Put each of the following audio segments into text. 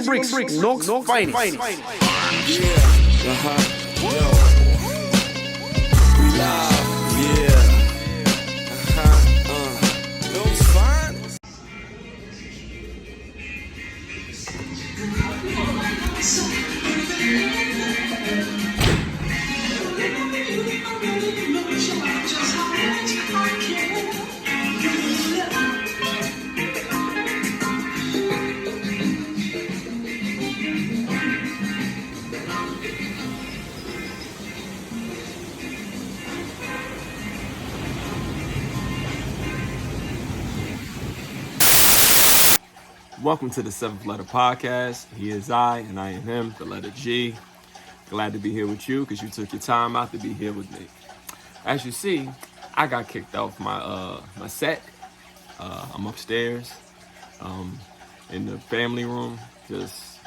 bricks, Knox finest. Yeah, yo, we live, yeah, those fine. Welcome to the Seventh Letter Podcast. He is I, and I am him, the letter G. Glad to be here with you because you took your time out to be here with me. As you see, I got kicked off my set. I'm upstairs in the family room, just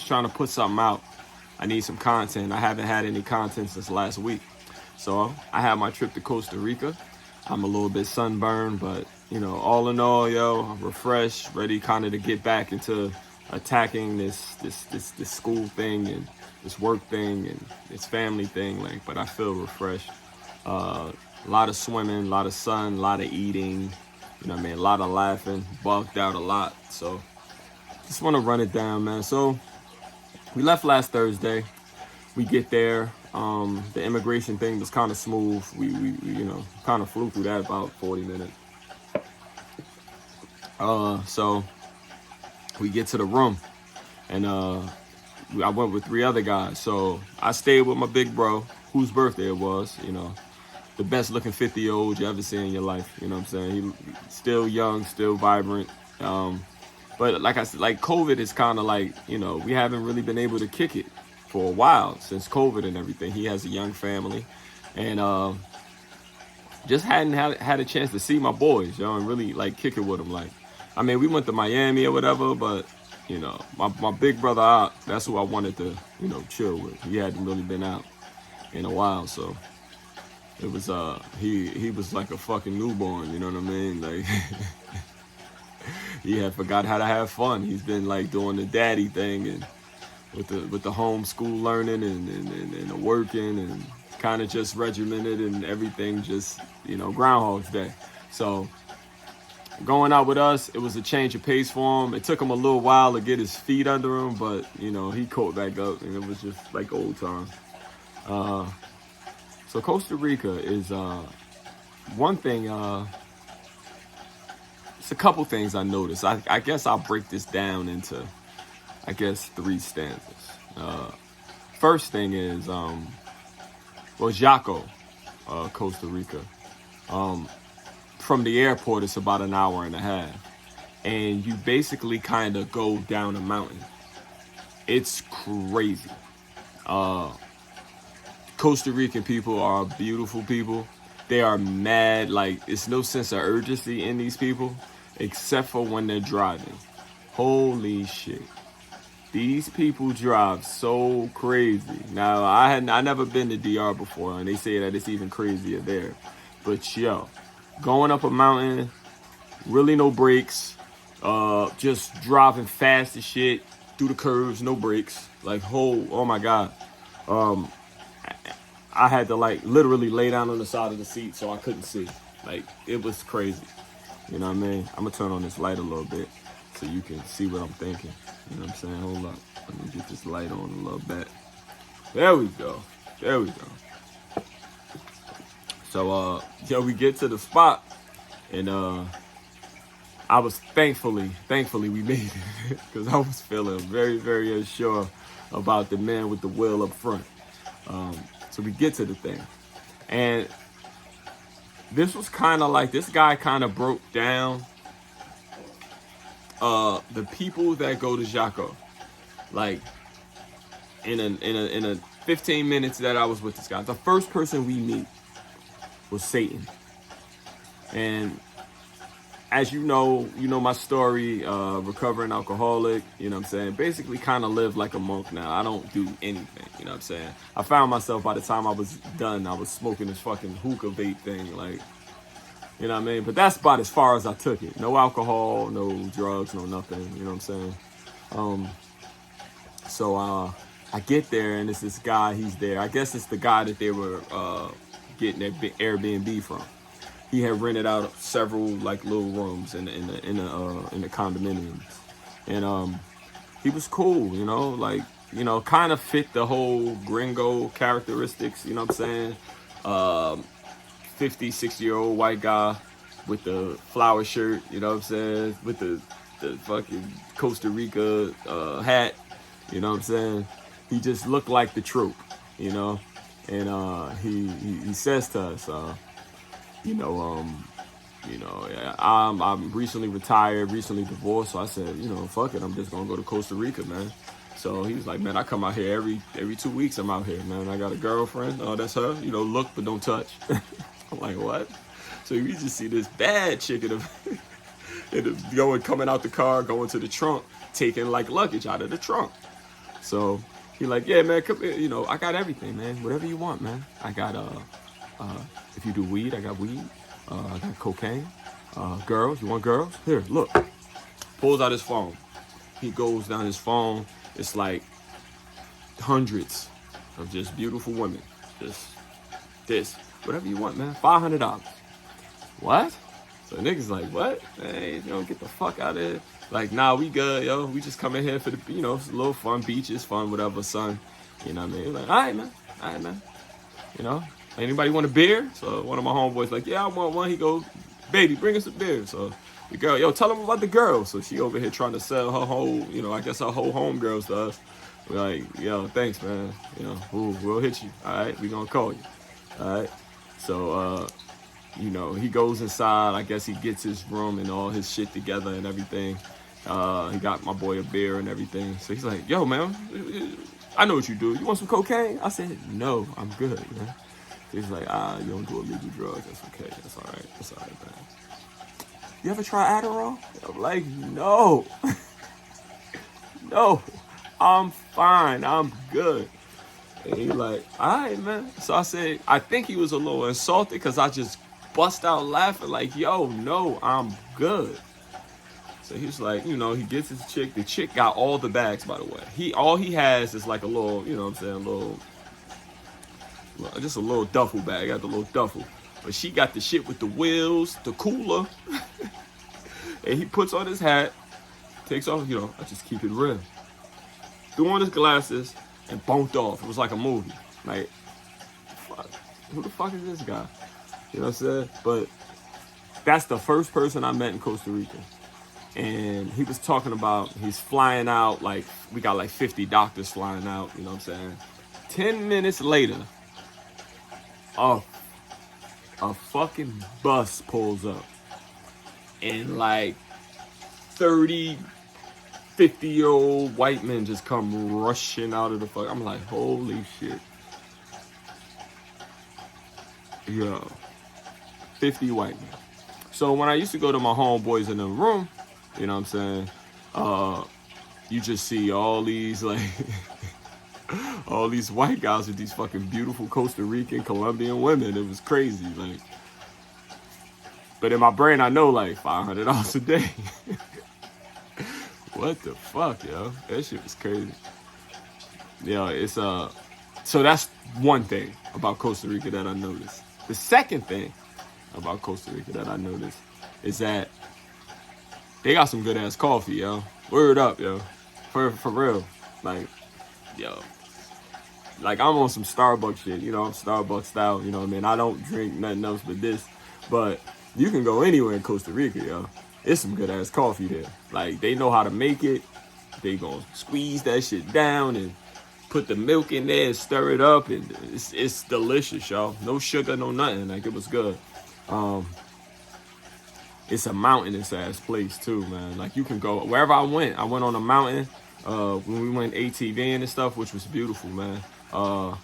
trying to put something out. I need some content. I haven't had any content since last week. So I had my trip to Costa Rica. I'm a little bit sunburned, but all in all, I'm refreshed, ready kind of to get back into attacking this school thing and this work thing and this family thing. But I feel refreshed. A lot of swimming, a lot of sun, a lot of eating, a lot of laughing, bulked out a lot. So just want to run it down, man. So we left last Thursday. We get there. The immigration thing was kind of smooth. We kind of flew through that about 40 minutes. So we get to the room, and I went with 3 other guys. So I stayed with my big bro, whose birthday it was. The best looking 50-year-old you ever seen in your life. You know what I'm saying? He's still young, still vibrant. But like I said, COVID is kind of we haven't really been able to kick it for a while since COVID and everything. He has a young family, and just hadn't had a chance to see my boys, and really kick it with them. We went to Miami or whatever, but my big brother, that's who I wanted to chill with. He hadn't really been out in a while, so it was he was like a fucking newborn, you know what I mean? He had forgot how to have fun. He's been doing the daddy thing and with the homeschool learning and the working and kind of just regimented and everything, just Groundhog's Day. So going out with us, it was a change of pace for him. It took him a little while to get his feet under him, but he caught back up, and it was just like old times. So Costa Rica is one thing. It's a couple things I noticed. I guess I'll break this down into 3 stanzas. First thing is Jaco, Costa Rica. From the airport, it's about an hour and a half, and you basically kind of go down a mountain. It's crazy. Costa Rican people are beautiful people. They are mad. It's no sense of urgency in these people, except for when they're driving. Holy shit. These people drive so crazy. Now, I never been to DR before, and they say that it's even crazier there. But going up a mountain, really no brakes, just driving fast as shit through the curves, no brakes. Oh my God. I had to literally lay down on the side of the seat so I couldn't see. It was crazy. You know what I mean? I'm gonna turn on this light a little bit so you can see what I'm thinking. You know what I'm saying? Hold up. Let me get this light on a little bit. There we go. So, we get to the spot, and I was thankfully we made it, because I was feeling very, very unsure about the man with the wheel up front. So we get to the thing, and this was kind of this guy kind of broke down the people that go to Jaco, in a 15 minutes that I was with this guy. The first person we meet was Satan. And as you know my story, recovering alcoholic, you know what I'm saying? Basically kind of live like a monk now. I don't do anything, you know what I'm saying? I found myself, by the time I was done, I was smoking this fucking hookah vape thing, you know what I mean? But that's about as far as I took it. No alcohol, no drugs, no nothing, you know what I'm saying? So I get there and it's this guy. He's there. I guess it's the guy that they were getting their Airbnb from. He had rented out several like little rooms in the condominiums, and he was cool. Like kind of fit the whole gringo characteristics. You know what I'm saying? 50, 60-year-old white guy with the flower shirt. You know what I'm saying? With the fucking Costa Rica hat. You know what I'm saying? He just looked like the troop, and he says to us, yeah, I'm recently retired, recently divorced. So I said, fuck it, I'm just gonna go to Costa Rica, man. So he was like, man, I come out here every 2 weeks. I'm out here, man. I got a girlfriend. Oh, that's her. Look but don't touch. I'm like, what? So you just see this bad chick coming out the car, going to the trunk, taking like luggage out of the trunk. So he like, yeah, man, come here. I got everything, man. Whatever you want, man. I got if you do weed, I got weed. I got cocaine. Girls, you want girls? Here, look. Pulls out his phone. He goes down his phone. It's like hundreds of just beautiful women. Just this. Whatever you want, man. $500. What? So niggas like, what? Hey, get the fuck out of here. Like, nah, we good, yo. We just come in here for the, it's a little fun, beaches, fun, whatever, sun. You know what I mean? Like, all right, man. Anybody want a beer? So one of my homeboys like, yeah, I want one. He goes, baby, bring us a beer. So the girl, yo, tell him about the girl. So she over here trying to sell her whole, I guess her whole homegirls to us. We're like, yo, thanks, man. We'll hit you. All right, we gonna call you. All right. So, he goes inside. I guess he gets his room and all his shit together and everything. He got my boy a beer and everything. So he's like, yo, man, I know what you do. You want some cocaine? I said, no, I'm good, man. He's like, you don't do illegal drugs. That's okay. That's all right. That's all right, man. You ever try Adderall? I'm like, no. No, I'm fine. I'm good. And he's like, all right, man. So I said, I think he was a little insulted because I just bust out laughing like, yo, no, I'm good. So he's like, he gets his chick. The chick got all the bags, by the way. All he has is like a little, just a little duffel bag. Got the little duffel. But she got the shit with the wheels, the cooler. And he puts on his hat, takes off, I just keep it real. Threw on his glasses and bumped off. It was like a movie. Like, fuck, who the fuck is this guy? You know what I'm saying? But that's the first person I met in Costa Rica. And he was talking about he's flying out, like, we got like 50 doctors flying out, you know what I'm saying? 10 minutes later, a fucking bus pulls up. And like 30, 50-year-old white men just come rushing out of the fuck. I'm like, holy shit. Yo. 50 white men. So when I used to go to my homeboys in the room, you know what I'm saying? You just see all these like all these white guys with these fucking beautiful Costa Rican, Colombian women. It was crazy, like. But in my brain, I know like $500 a day. What the fuck, yo? That shit was crazy. Yeah, it's so that's one thing about Costa Rica that I noticed. The second thing about Costa Rica that I noticed is that they got some good ass coffee, yo. Word up, yo. For real. Like, yo. Like, I'm on some Starbucks shit, I'm Starbucks style, you know what I mean? I don't drink nothing else but this. But you can go anywhere in Costa Rica, yo. It's some good ass coffee there. Like, they know how to make it. They gonna squeeze that shit down and put the milk in there and stir it up, and it's delicious, y'all. No sugar, no nothing. Like, it was good. It's a mountainous ass place too, man. Like, you can go wherever I went on a mountain when we went ATVing and stuff, which was beautiful, man. One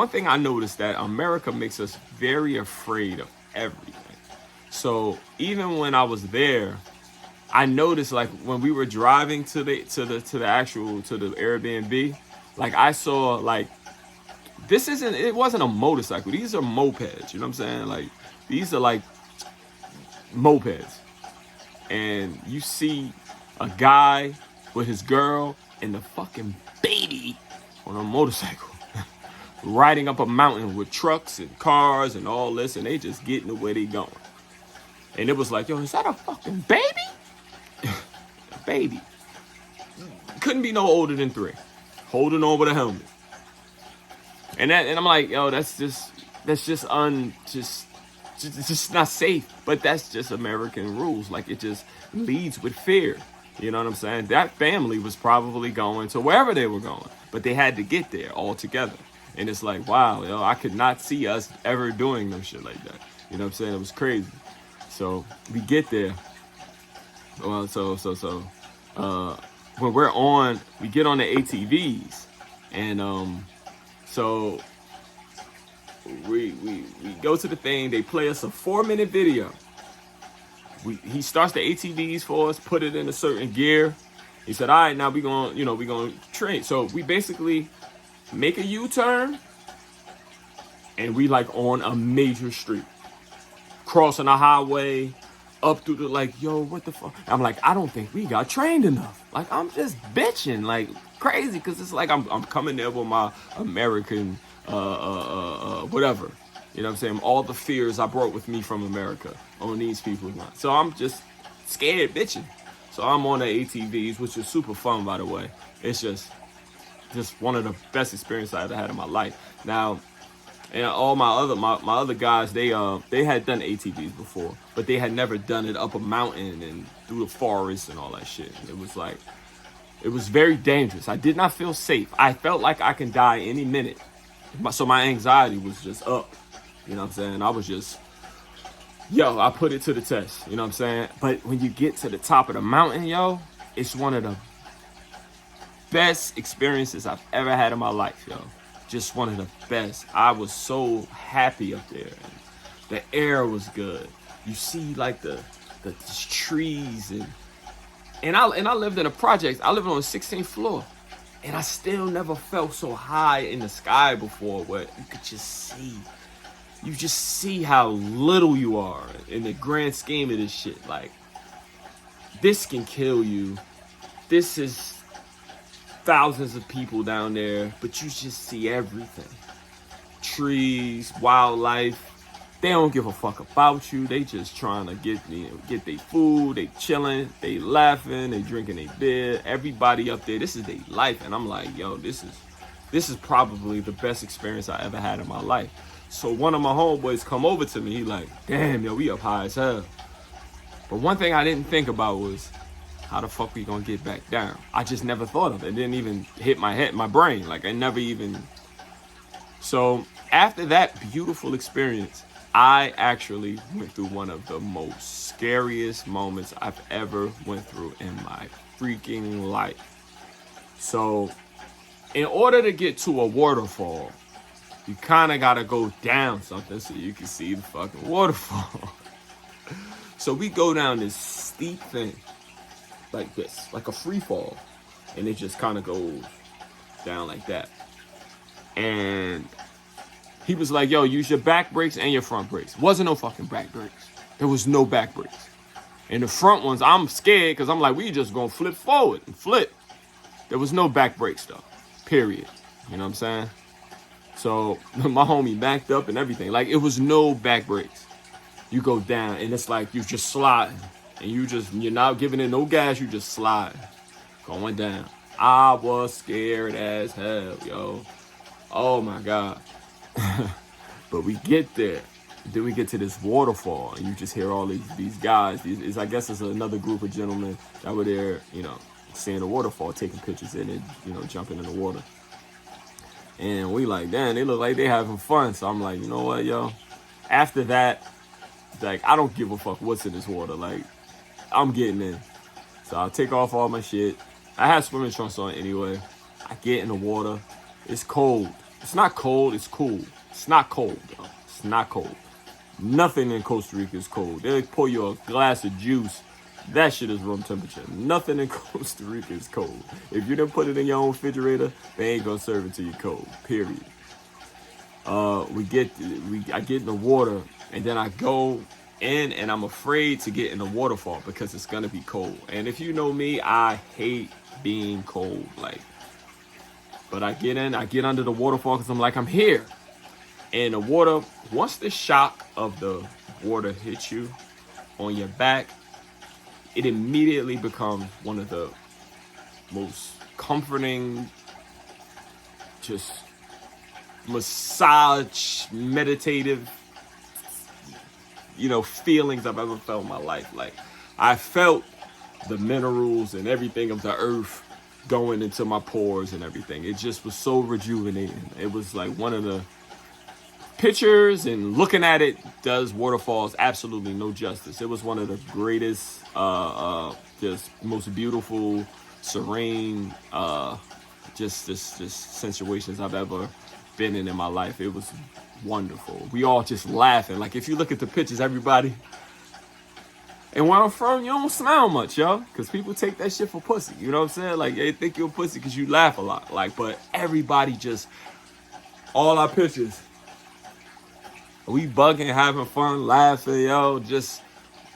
thing I noticed that America makes us very afraid of everything. So even when I was there, I noticed, like, when we were driving to the Airbnb, like, I saw, like, it wasn't a motorcycle. These are mopeds, you know what I'm saying? Like, these are like mopeds. and you see a guy with his girl and the fucking baby on a motorcycle riding up a mountain with trucks and cars and all this, and they just getting to where they going. And it was like, yo, is that a fucking baby? A baby. Couldn't be no older than 3. Holding on with a helmet. And I'm like, yo, that's just not safe. But that's just American rules. Like, it just leads with fear. You know what I'm saying? That family was probably going to wherever they were going, but they had to get there all together. And it's like, wow, yo, I could not see us ever doing no shit like that. You know what I'm saying? It was crazy. So we get there. Well, when we get on the ATVs, and so we go to the thing. They play us a 4-minute video. He starts the ATVs for us, put it in a certain gear. He said, all right, now we gonna train. So we basically make a U-turn, and we like on a major street, crossing a highway, up through the, like, yo, what the fuck? I'm like, I don't think we got trained enough. Like, I'm just bitching like crazy, because it's like I'm coming there with my American whatever. You know what I'm saying? All the fears I brought with me from America on these people. So I'm just scared bitching. So I'm on the ATVs, which is super fun, by the way. It's just one of the best experiences I ever had in my life. Now, and all my other guys, they had done ATVs before, but they had never done it up a mountain and through the forest and all that shit. It was very dangerous. I did not feel safe. I felt like I can die any minute. So my anxiety was just up. You know what I'm saying? I was just, I put it to the test. You know what I'm saying? But when you get to the top of the mountain, yo, it's one of the best experiences I've ever had in my life, yo. Just one of the best. I was so happy up there. The air was good. You see like the trees and I lived in a project. I lived on the 16th floor, and I still never felt so high in the sky before, where you could just see. You just see how little you are in the grand scheme of this shit. Like, this can kill you. This is thousands of people down there, but you just see everything. Trees, wildlife. They don't give a fuck about you. They just trying to get their food. They chilling. They laughing. They drinking their beer. Everybody up there, this is their life. And I'm like, yo, this is probably the best experience I ever had in my life. So one of my homeboys come over to me. He like, damn, yo, we up high as hell. But one thing I didn't think about was, how the fuck we gonna get back down? I just never thought of it. It didn't even hit my brain. Like, I never even. So after that beautiful experience, I actually went through one of the most scariest moments I've ever went through in my freaking life. So in order to get to a waterfall, you kind of got to go down something so you can see the fucking waterfall. So we go down this steep thing, like this, like a free fall. And it just kind of goes down like that. And he was like, yo, use your back brakes and your front brakes. Wasn't no fucking back brakes. There was no back brakes. And the front ones, I'm scared because I'm like, we just going to flip forward and flip. There was no back brakes though, period. You know what I'm saying? So my homie backed up and everything. Like, it was no back brakes. You go down and it's like you just sliding. And you're not giving it no gas. You just slide. Going down. I was scared as hell, yo. Oh my God. But we get there. Then we get to this waterfall. And you just hear all these guys. I guess it's another group of gentlemen that were there, seeing the waterfall, taking pictures in it, jumping in the water. And we like, damn, they look like they having fun. So I'm like, you know what, yo? After that, like, I don't give a fuck what's in this water. Like, I'm getting in. So I take off all my shit. I have swimming trunks on anyway. I get in the water. It's cold. It's not cold. It's cool. It's not cold, though. It's not cold. Nothing in Costa Rica is cold. They'll pour you a glass of juice. That shit is room temperature. Nothing in Costa Rica is cold. If you didn't put it in your own refrigerator, they ain't gonna serve it to you cold. Period. I get in the water, and then I go in, and I'm afraid to get in the waterfall because it's gonna be cold. And if you know me, I hate being cold. Like, but I get under the waterfall because I'm like, I'm here. And the water, once the shock of the water hits you on your back, it immediately becomes one of the most comforting, just massage, meditative, feelings I've ever felt in my life. Like, I felt the minerals and everything of the earth going into my pores and everything. It just was so rejuvenating. It was like one of the pictures, and looking at it does waterfalls absolutely no justice. It was one of the greatest, just most beautiful, serene, just situations I've ever been in my life. It was wonderful. We all just laughing. Like, if you look at the pictures, everybody. And where I'm from, you don't smile much, yo, because people take that shit for pussy. You know what I'm saying? Like, they think you're a pussy because you laugh a lot. Like, but everybody just, all our pictures, we bugging, having fun, laughing, yo, just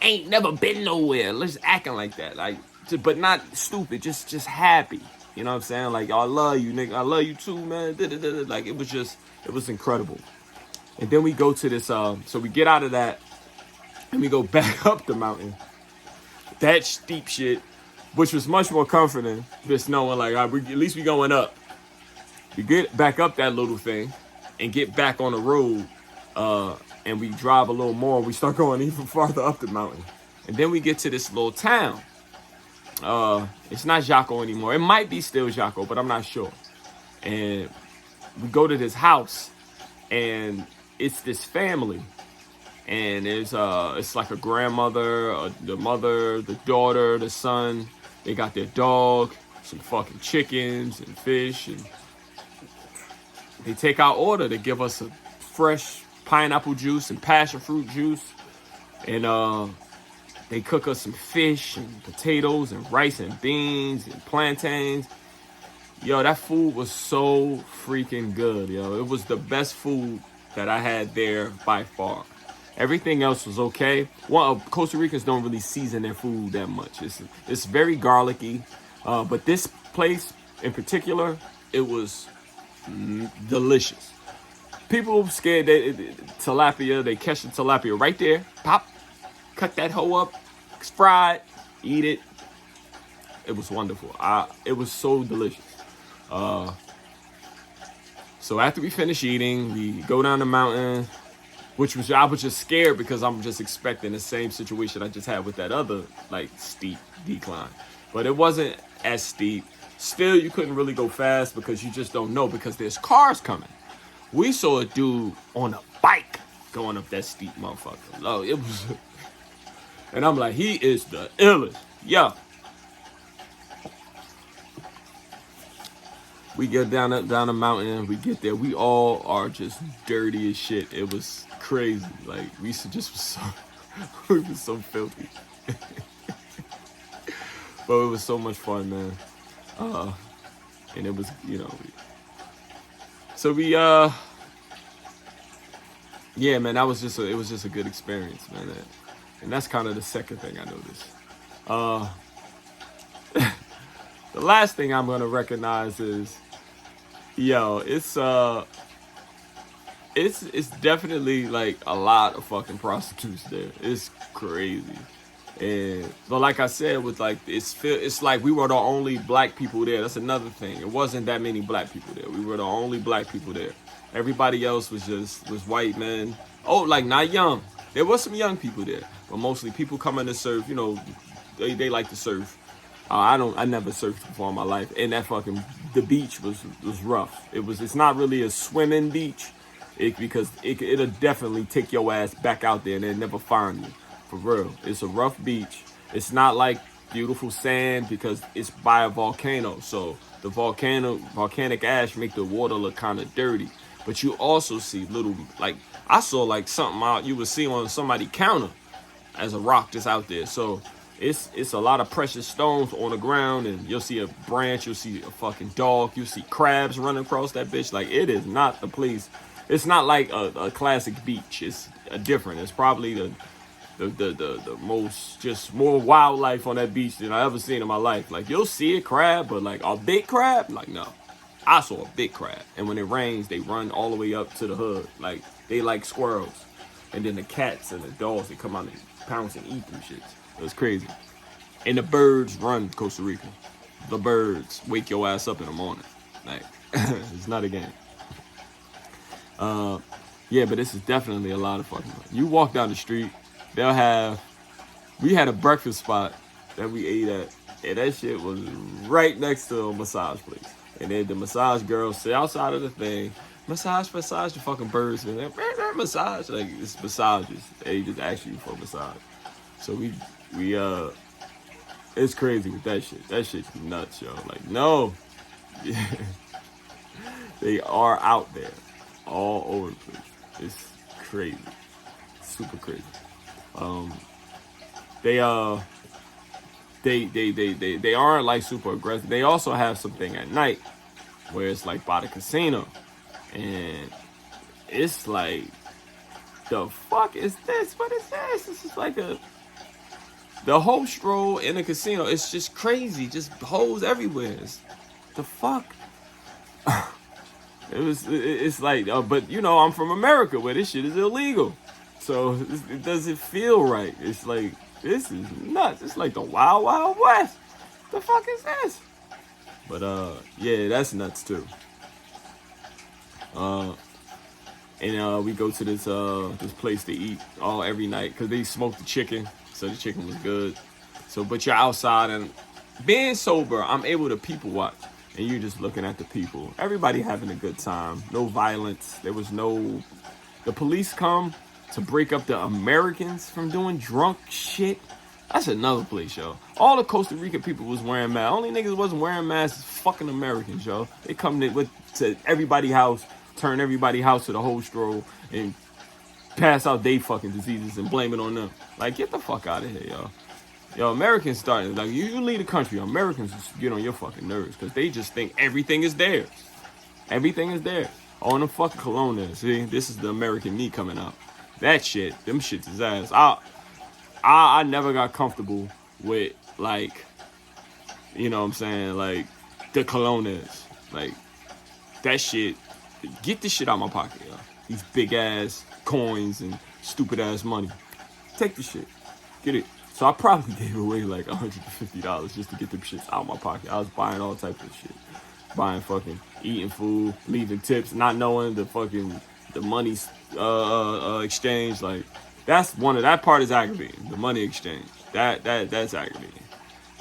ain't never been nowhere. Let's acting like that. Like, but not stupid, just happy. You know what I'm saying? Like, I love you, nigga. I love you too, man. Like, it was incredible. And then we go to this, so we get out of that, and we go back up the mountain. That steep shit, which was much more comforting, just knowing, like, at least we going up. We get back up that little thing and get back on the road, and we drive a little more. We start going even farther up the mountain. And then we get to this little town. It's not Jaco anymore. It might be still Jaco, but I'm not sure. And we go to this house, and it's this family. And it's like a grandmother, the mother, the daughter, the son. They got their dog, some fucking chickens and fish, and they take our order. They give us a fresh pineapple juice and passion fruit juice, and they cook us some fish and potatoes and rice and beans and plantains. Yo, that food was so freaking good, yo. It was the best food that I had there by far. Everything else was okay. Well, Costa Ricans don't really season their food that much. It's very garlicky, but this place in particular, it was delicious. People scared that tilapia, they catch the tilapia right there, pop, cut that hoe up, fried, eat it. It was wonderful. It was so delicious. So after we finish eating, we go down the mountain, I was just scared because I'm just expecting the same situation I just had with that other, like, steep decline. But it wasn't as steep. Still, you couldn't really go fast because you just don't know, because there's cars coming. We saw a dude on a bike going up that steep motherfucker. Oh, it was, and I'm like, he is the illest. Yo. We get down the mountain, we get there, we all are just dirty as shit. It was crazy. Like, we we were so filthy. But it was so much fun, man. And it was, so we, yeah, man, it was just a good experience, man. And that's kind of the second thing I noticed. The last thing I'm gonna recognize is, yo, it's definitely like a lot of fucking prostitutes there. It's crazy. But like I said, with like it's like we were the only black people there. That's another thing. It wasn't that many black people there. We were the only black people there. Everybody else was white men. Oh, like, not young. There was some young people there, but mostly people coming to surf. They like to surf. I never surfed before in my life, and the beach was rough. It's not really a swimming beach, because it'll definitely take your ass back out there and they'll never find you. For real, it's a rough beach. It's not like beautiful sand because it's by a volcano, so the volcanic ash make the water look kind of dirty. But you also see little, like, I saw like something out you would see on somebody's counter as a rock just out there. So it's a lot of precious stones on the ground, and you'll see a branch, you'll see a fucking dog, you'll see crabs running across that bitch. Like, it is not the place. It's not like a classic beach. It's different. It's probably the most, just more wildlife on that beach than I ever seen in my life. Like, you'll see a crab, but like a big crab, like, no. I saw a big crab, and when it rains, they run all the way up to the hood. Like, they like squirrels. And then the cats and the dogs, they come out and pounce and eat them shits. It was crazy. And the birds run Costa Rica. The birds wake your ass up in the morning. Like, it's not a game. Yeah, but this is definitely a lot of fucking fun. You walk down the street, we had a breakfast spot that we ate at, and that shit was right next to a massage place. And then the massage girls sit outside of the thing, massage the fucking birds, and then massage, like, it's massages. They just ask you for a massage. So we it's crazy with that shit. That shit's nuts, yo. Like, no. They are out there all over the place. It's crazy. Super crazy. They aren't like super aggressive. They also have something at night where it's like by the casino. And it's like, the fuck is this? What is this? This is like the whole stroll in the casino. It's just crazy. Just hoes everywhere. It's, the fuck? It's like, but you know, I'm from America where this shit is illegal. So it doesn't feel right. It's like, this is nuts. It's like the Wild Wild West. The fuck is this? But yeah, that's nuts too. And we go to this place to eat every night because they smoke the chicken, so the chicken was good. So, but you're outside, and being sober, I'm able to people watch, and you're just looking at the people. Everybody having a good time. No violence. There was no. The police come to break up the Americans from doing drunk shit. That's another place, yo. All the Costa Rica people was wearing masks. Only niggas wasn't wearing masks is fucking Americans, yo. They come to everybody's house, turn everybody's house to the whole stroll, and pass out they fucking diseases and blame it on them. Like, get the fuck out of here, yo. Yo, Americans starting, like, you leave the country, Americans just get on your fucking nerves because they just think everything is theirs. Everything is theirs. On the fucking cologne there. See, this is the American me coming out. That shit, them shits is ass. I never got comfortable with, like, you know what I'm saying, like, the colognes. Like, that shit, get this shit out of my pocket, yo. These big ass coins and stupid ass money. Take the shit. Get it. So I probably gave away like $150 just to get them shits out of my pocket. I was buying all types of shit. Buying fucking, eating food, leaving tips, not knowing the money exchange. Like, that part is aggravating. The money exchange. That's aggravating.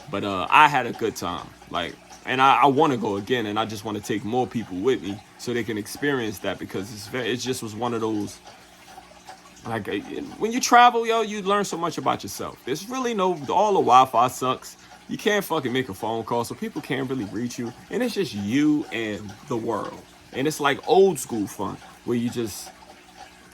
But I had a good time. Like, and I want to go again, and I just want to take more people with me so they can experience that, because it just was one of those, like, when you travel, yo, you learn so much about yourself. There's really all the Wi-Fi sucks. You can't fucking make a phone call, so people can't really reach you. And it's just you and the world. And it's like old school fun, where you just,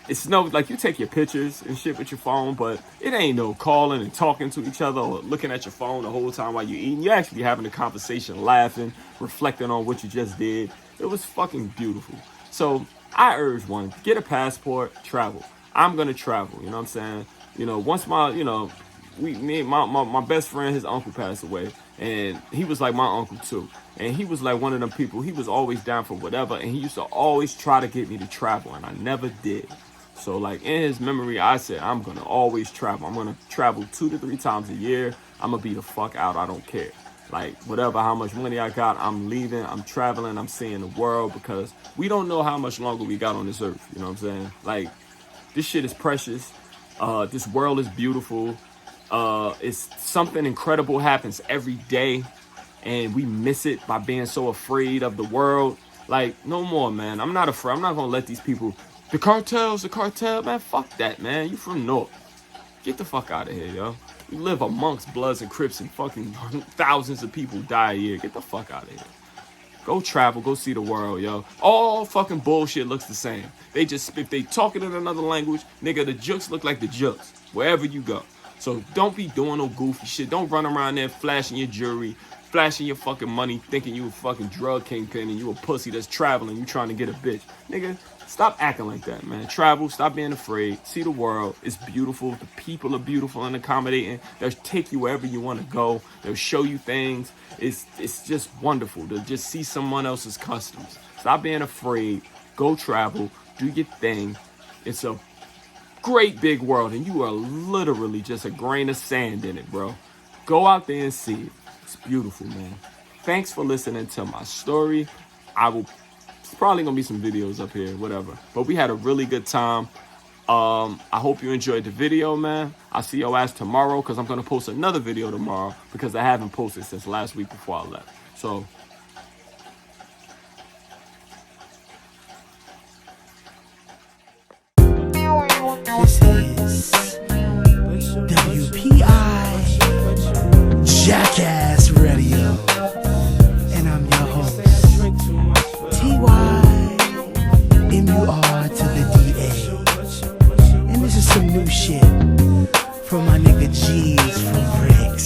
it's no, like, you take your pictures and shit with your phone, but it ain't no calling and talking to each other or looking at your phone the whole time while you're eating. You're actually having a conversation, laughing, reflecting on what you just did. It was fucking beautiful. So I urge one, get a passport, travel. I'm gonna travel, you know what I'm saying? You know, once my best friend, his uncle passed away, and he was like my uncle too. And he was like one of them people, he was always down for whatever, and he used to always try to get me to travel, and I never did. So, like, in his memory, I said, I'm gonna always travel. I'm gonna travel 2 to 3 times a year. I'm gonna be the fuck out, I don't care. Like, whatever, how much money I got, I'm leaving, I'm traveling, I'm seeing the world, because we don't know how much longer we got on this earth, you know what I'm saying? Like, this shit is precious. This world is beautiful. It's something incredible happens every day, and we miss it by being so afraid of the world. Like, no more, man. I'm not afraid. I'm not gonna let these people, the cartel, man. Fuck that, man. You from North. Get the fuck out of here, yo. You live amongst Bloods and Crips, and fucking thousands of people die a year. Get the fuck out of here. Go travel, go see the world, yo. All fucking bullshit looks the same. They just, if they talking in another language, nigga, the jokes look like the jokes wherever you go. So don't be doing no goofy shit. Don't run around there flashing your jewelry, flashing your fucking money, thinking you a fucking drug kingpin and you a pussy that's traveling, you trying to get a bitch. Nigga, stop acting like that, man. Travel, stop being afraid, see the world. It's beautiful. The people are beautiful and accommodating. They'll take you wherever you want to go. They'll show you things. It's just wonderful to just see someone else's customs. Stop being afraid. Go travel. Do your thing. It's a great big world, and you are literally just a grain of sand in it, bro. Go out there and see it. It's beautiful, man. Thanks for listening to my story. It's probably gonna be some videos up here, whatever. But we had a really good time. I hope you enjoyed the video, man. I'll see your ass tomorrow, because I'm gonna post another video tomorrow, because I haven't posted since last week before I left. So This is WPI Jackass Radio, and I'm your host, TYMUR to the DA. And this is some new shit from my nigga G's from Bricks.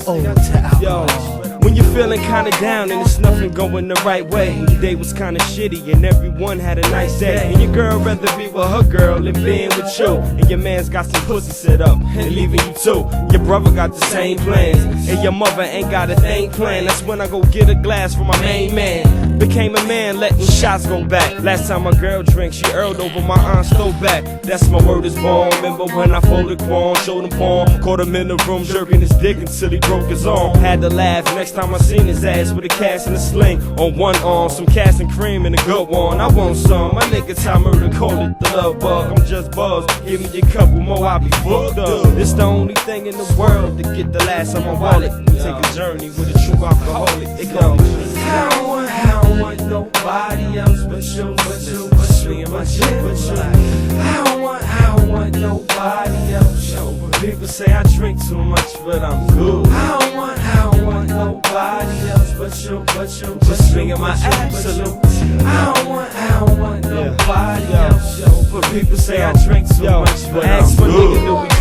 Old to alcohol. When you're feeling kinda down and it's nothing going the right way, and your day was kinda shitty and everyone had a nice day, and your girl rather be with her girl than being with you, and your man's got some pussy set up and leaving you too. Your brother got the same plans, and your mother ain't got a thing planned. That's when I go get a glass for my main man. Became a man letting shots go back. Last time my girl drank, she earled over my aunt's throwback. That's my word is born. Remember when I folded Quan, showed him porn, caught him in the room jerking his dick until he broke his arm. Had to laugh next time I seen his ass with a cast and a sling on one arm, some cast and cream and a good one. I want some. My nigga Ty Murder call it the love bug. I'm just buzzed. Give me a couple more, I'll be fucked up. It's the only thing in the world to get the last on my wallet. Take a journey with a true alcoholic. It goes. I don't want nobody else but you, me and my chick, but you. I don't want nobody else. But people say I drink too much, but I'm good. I don't want nobody else but you, just me and my absolute. I don't want nobody else. But people say I drink too much, but I'm good.